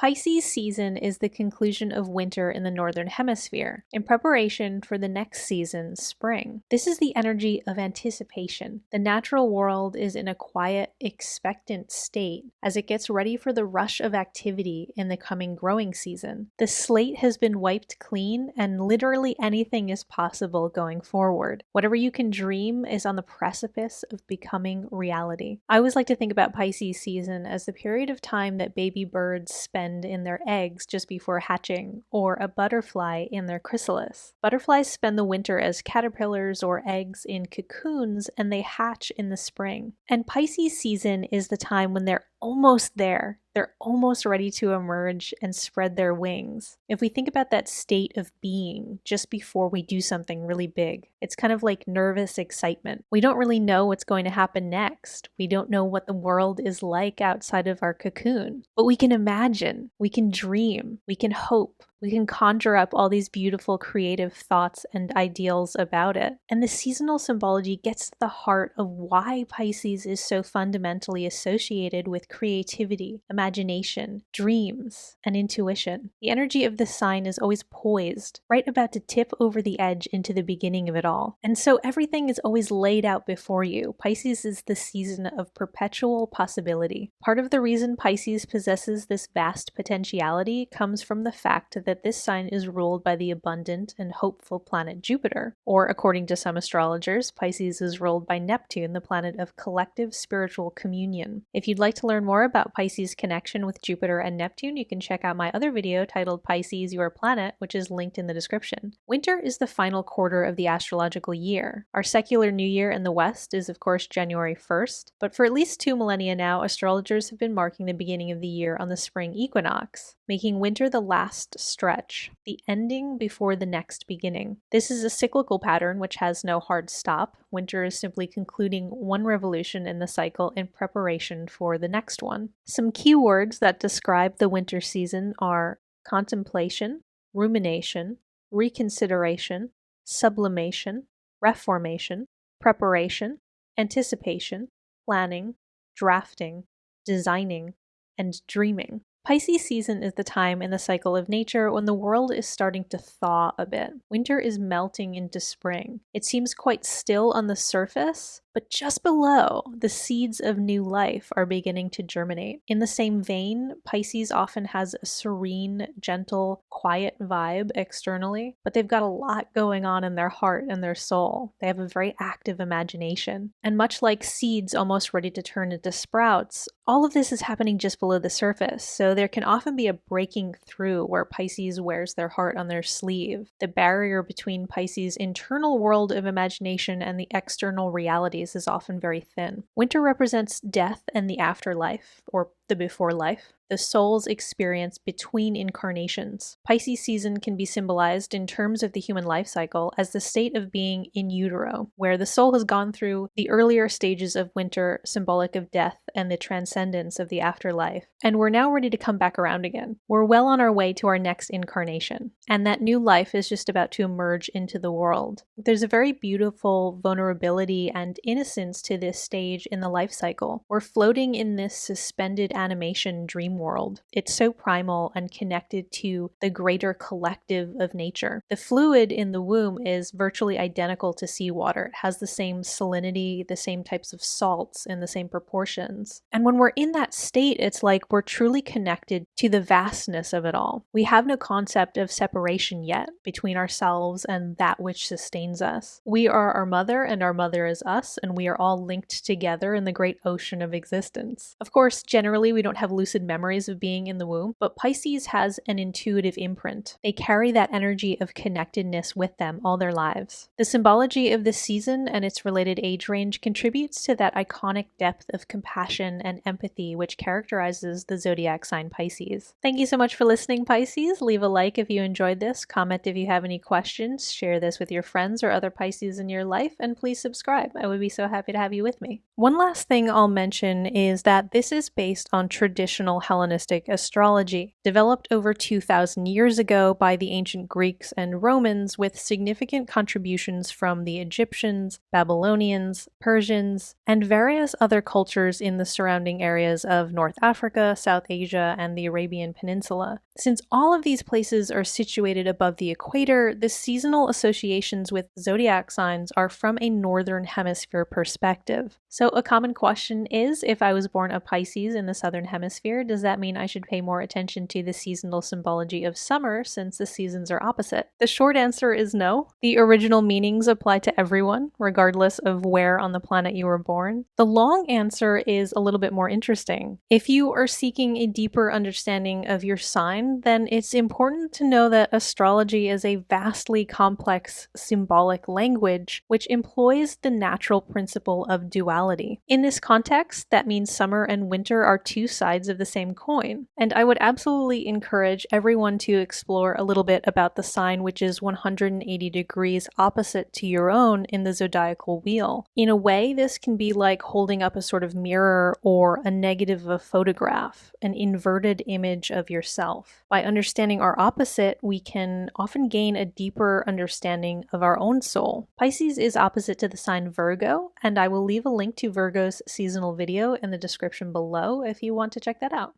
Pisces season is the conclusion of winter in the northern hemisphere, in preparation for the next season, spring. This is the energy of anticipation. The natural world is in a quiet, expectant state as it gets ready for the rush of activity in the coming growing season. The slate has been wiped clean and literally anything is possible going forward. Whatever you can dream is on the precipice of becoming reality. I always like to think about Pisces season as the period of time that baby birds spend in their eggs just before hatching, or a butterfly in their chrysalis. Butterflies spend the winter as caterpillars or eggs in cocoons, and they hatch in the spring. And Pisces season is the time when they're almost there. They're almost ready to emerge and spread their wings. If we think about that state of being just before we do something really big, it's kind of like nervous excitement. We don't really know what's going to happen next. We don't know what the world is like outside of our cocoon. But we can imagine, we can dream, we can hope. We can conjure up all these beautiful creative thoughts and ideals about it. And the seasonal symbology gets to the heart of why Pisces is so fundamentally associated with creativity, imagination, dreams, and intuition. The energy of this sign is always poised, right about to tip over the edge into the beginning of it all. And so everything is always laid out before you. Pisces is the season of perpetual possibility. Part of the reason Pisces possesses this vast potentiality comes from the fact that this sign is ruled by the abundant and hopeful planet Jupiter, or according to some astrologers, Pisces is ruled by Neptune, the planet of collective spiritual communion. If you'd like to learn more about Pisces' connection with Jupiter and Neptune, you can check out my other video titled Pisces, Your Planet, which is linked in the description. Winter is the final quarter of the astrological year. Our secular New Year in the West is of course January 1st, but for at least 2 millennia now, astrologers have been marking the beginning of the year on the spring equinox, making winter the last stretch, the ending before the next beginning. This is a cyclical pattern which has no hard stop. Winter is simply concluding one revolution in the cycle in preparation for the next one. Some key words that describe the winter season are contemplation, rumination, reconsideration, sublimation, reformation, preparation, anticipation, planning, drafting, designing, and dreaming. Pisces season is the time in the cycle of nature when the world is starting to thaw a bit. Winter is melting into spring. It seems quite still on the surface, but just below, the seeds of new life are beginning to germinate. In the same vein, Pisces often has a serene, gentle, quiet vibe externally, but they've got a lot going on in their heart and their soul. They have a very active imagination. And much like seeds almost ready to turn into sprouts, all of this is happening just below the surface, so there can often be a breaking through where Pisces wears their heart on their sleeve. The barrier between Pisces' internal world of imagination and the external realities is often very thin. Winter represents death and the afterlife, or the before life, the soul's experience between incarnations. Pisces season can be symbolized in terms of the human life cycle as the state of being in utero, where the soul has gone through the earlier stages of winter, symbolic of death and the transcendence of the afterlife, and we're now ready to come back around again. We're well on our way to our next incarnation, and that new life is just about to emerge into the world. There's a very beautiful vulnerability and innocence to this stage in the life cycle. We're floating in this suspended animation dream world. It's so primal and connected to the greater collective of nature. The fluid in the womb is virtually identical to seawater. It has the same salinity, the same types of salts in the same proportions. And when we're in that state, it's like we're truly connected to the vastness of it all. We have no concept of separation yet between ourselves and that which sustains us. We are our mother and our mother is us, and we are all linked together in the great ocean of existence. Of course, generally we don't have lucid memories of being in the womb, but Pisces has an intuitive imprint. They carry that energy of connectedness with them all their lives. The symbology of this season and its related age range contributes to that iconic depth of compassion and empathy which characterizes the zodiac sign Pisces. Thank you so much for listening, Pisces. Leave a like if you enjoyed this, comment if you have any questions, share this with your friends or other Pisces in your life, and please subscribe. I would be so happy to have you with me. One last thing I'll mention is that this is based on traditional Hellenistic astrology, developed over 2,000 years ago by the ancient Greeks and Romans with significant contributions from the Egyptians, Babylonians, Persians, and various other cultures in the surrounding areas of North Africa, South Asia, and the Arabian Peninsula. Since all of these places are situated above the equator, the seasonal associations with zodiac signs are from a northern hemisphere perspective. So a common question is, if I was born a Pisces in the southern hemisphere, does that mean I should pay more attention to the seasonal symbology of summer since the seasons are opposite? The short answer is no. The original meanings apply to everyone, regardless of where on the planet you were born. The long answer is a little bit more interesting. If you are seeking a deeper understanding of your sign, then it's important to know that astrology is a vastly complex symbolic language which employs the natural principle of duality. In this context, that means summer and winter are two sides of the same coin, and I would absolutely encourage everyone to explore a little bit about the sign which is 180 degrees opposite to your own in the zodiacal wheel. In a way, this can be like holding up a sort of mirror or a negative of a photograph, an inverted image of yourself. By understanding our opposite, we can often gain a deeper understanding of our own soul. Pisces is opposite to the sign Virgo, and I will leave a link to Virgo's seasonal video in the description below if you want to check that out.